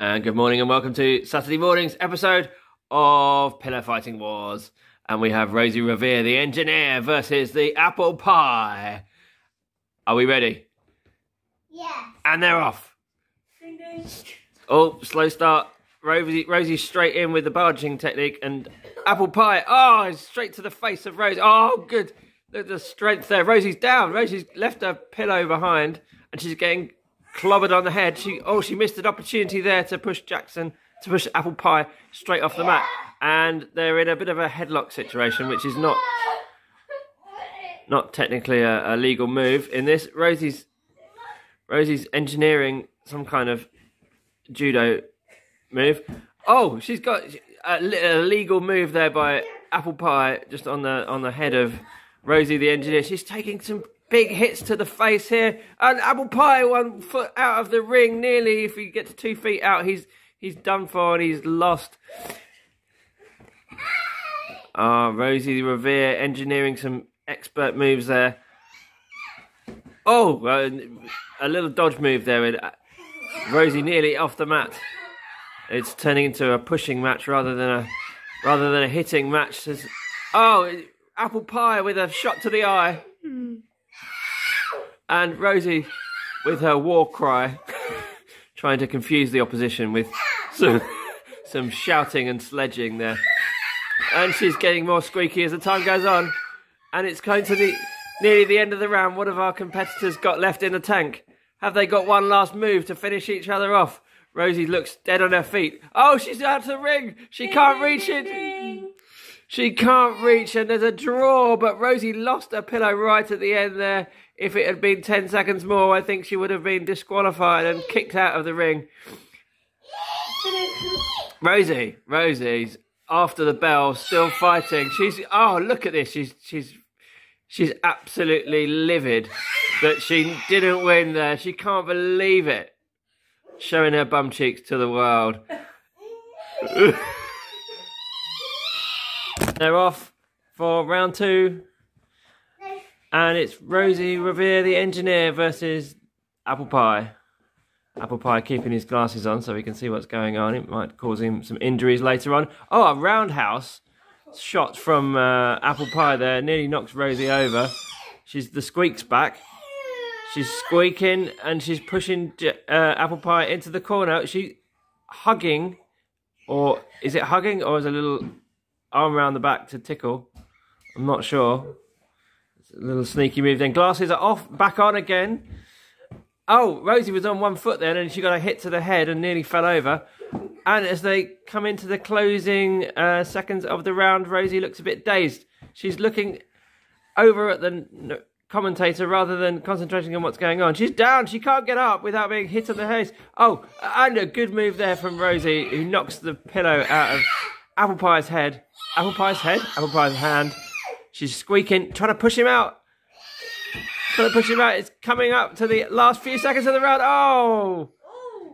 And good morning and welcome to Saturday morning's episode of Pillow Fighting Wars. And we have Rosie Revere, the engineer, versus the apple pie. Are we ready? Yeah. And they're off. Ding, ding. Oh, slow start. Rosie's straight in with the barging technique and apple pie. Oh, straight to the face of Rosie. Oh, good. The strength there. Rosie's down. Rosie's left her pillow behind and she's getting clobbered on the head. She missed an opportunity there to push apple pie straight off the mat. And they're in a bit of a headlock situation, which is not technically a legal move in this. Rosie's engineering some kind of judo move. Oh, she's got a legal move there by apple pie just on the head of Rosie the engineer. She's taking some big hits to the face here, and apple pie 1 foot out of the ring nearly. If he gets 2 feet out, he's done for and he's lost. Rosie Revere engineering some expert moves there. Oh, a little dodge move there with Rosie nearly off the mat. It's turning into a pushing match rather than a hitting match. Oh, apple pie with a shot to the eye. And Rosie with her war cry, trying to confuse the opposition with some shouting and sledging there. And she's getting more squeaky as the time goes on. And it's going to nearly the end of the round. What have our competitors got left in the tank? Have they got one last move to finish each other off? Rosie looks dead on her feet. Oh, she's out of the ring. She can't reach it. She can't reach, and there's a draw, but Rosie lost her pillow right at the end there. If it had been 10 seconds more, I think she would have been disqualified and kicked out of the ring. Rosie's after the bell, still fighting. Look at this. She's absolutely livid that she didn't win there. She can't believe it. Showing her bum cheeks to the world. They're off for round 2. And it's Rosie Revere, the engineer, versus apple pie. Apple pie keeping his glasses on so he can see what's going on. It might cause him some injuries later on. Oh, a roundhouse shot from apple pie there. Nearly knocks Rosie over. The squeak's back. She's squeaking and she's pushing apple pie into the corner. She's hugging, or is it hugging, or is a little arm around the back to tickle? I'm not sure. It's a little sneaky move then. Glasses are off, back on again. Oh, Rosie was on 1 foot then and she got a hit to the head and nearly fell over. And as they come into the closing seconds of the round, Rosie looks a bit dazed. She's looking over at the commentator rather than concentrating on what's going on. She's down. She can't get up without being hit on the head. Oh, and a good move there from Rosie, who knocks the pillow out of apple pie's head. Apple pie's head? Apple pie's hand. She's squeaking, trying to push him out. It's coming up to the last few seconds of the round. Oh!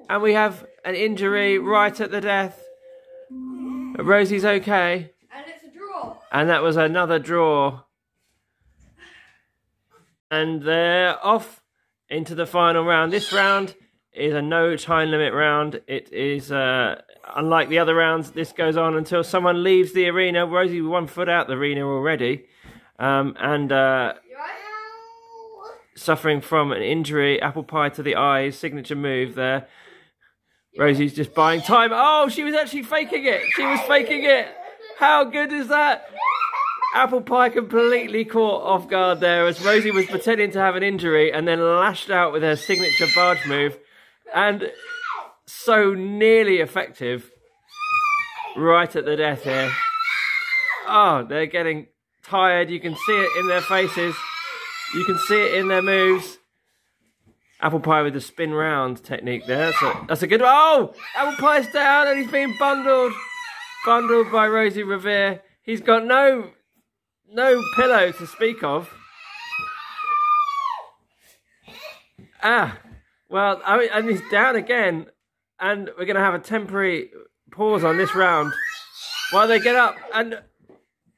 And we have an injury right at the death. Rosie's okay. And it's a draw. And that was another draw. And they're off into the final round. This round is a no time limit round. It is, unlike the other rounds, this goes on until someone leaves the arena. Rosie 1 foot out the arena already. Suffering from an injury, apple pie to the eye, signature move there. Rosie's just buying time. Oh, she was actually faking it. How good is that? Apple pie completely caught off guard there as Rosie was pretending to have an injury and then lashed out with her signature barge move. And so nearly effective right at the death here. Oh, they're getting tired. You can see it in their faces. You can see it in their moves. Apple pie with the spin round technique there. That's a good one. Oh! Apple pie's down and he's being bundled. Bundled by Rosie Revere. He's got no pillow to speak of. Well, and he's down again. And we're going to have a temporary pause on this round while they get up. And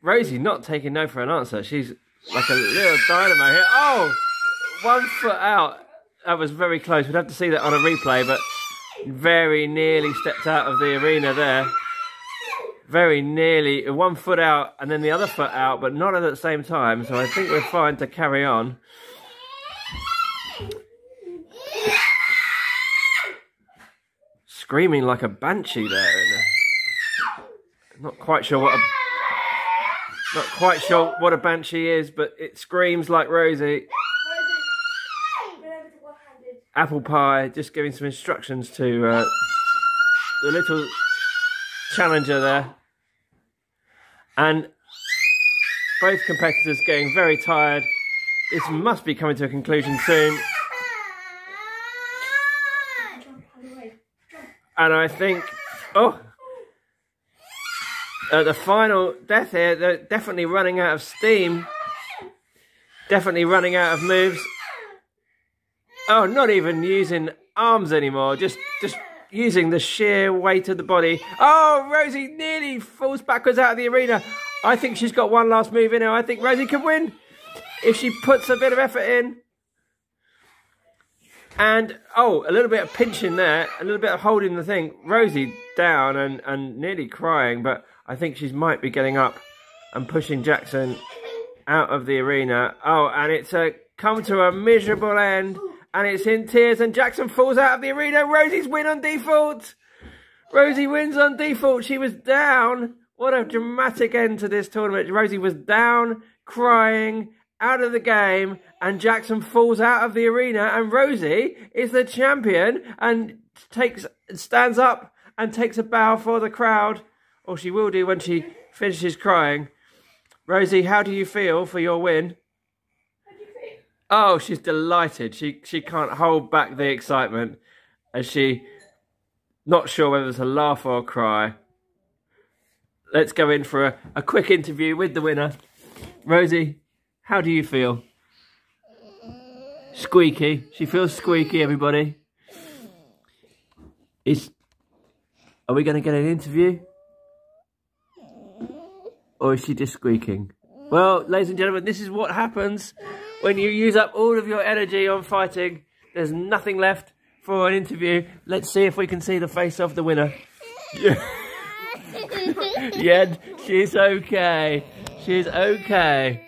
Rosie not taking no for an answer. She's like a little dynamo here. Oh! 1 foot out. That was very close. We'd have to see that on a replay, but very nearly stepped out of the arena there. Very nearly, one foot out and then the other foot out, but not at the same time. So I think we're fine to carry on. Screaming like a banshee there. Not quite sure what a banshee is, but it screams like Rosie. Apple pie just giving some instructions to the little challenger there. And both competitors getting very tired. This must be coming to a conclusion soon. And I think, the final death here, they're definitely running out of steam. Definitely running out of moves. Oh, not even using arms anymore, just using the sheer weight of the body. Oh, Rosie nearly falls backwards out of the arena. I think she's got one last move in her. I think Rosie can win if she puts a bit of effort in. And, a little bit of pinching there, a little bit of holding the thing. Rosie down and nearly crying, but I think she might be getting up and pushing Jackson out of the arena. Oh, and it's come to a miserable end. And it's in tears, and Jackson falls out of the arena. Rosie's win on default. Rosie wins on default. She was down. What a dramatic end to this tournament. Rosie was down, crying, out of the game, and Jackson falls out of the arena, and Rosie is the champion and stands up and takes a bow for the crowd, or she will do when she finishes crying. Rosie, how do you feel for your win? Oh, she's delighted. She can't hold back the excitement as she not sure whether to laugh or cry. Let's go in for a quick interview with the winner. Rosie, how do you feel? Squeaky. She feels squeaky, everybody. Are we going to get an interview? Or is she just squeaking? Well, ladies and gentlemen, this is what happens when you use up all of your energy on fighting. There's nothing left for an interview. Let's see if we can see the face of the winner. Yeah, she's okay. She's okay.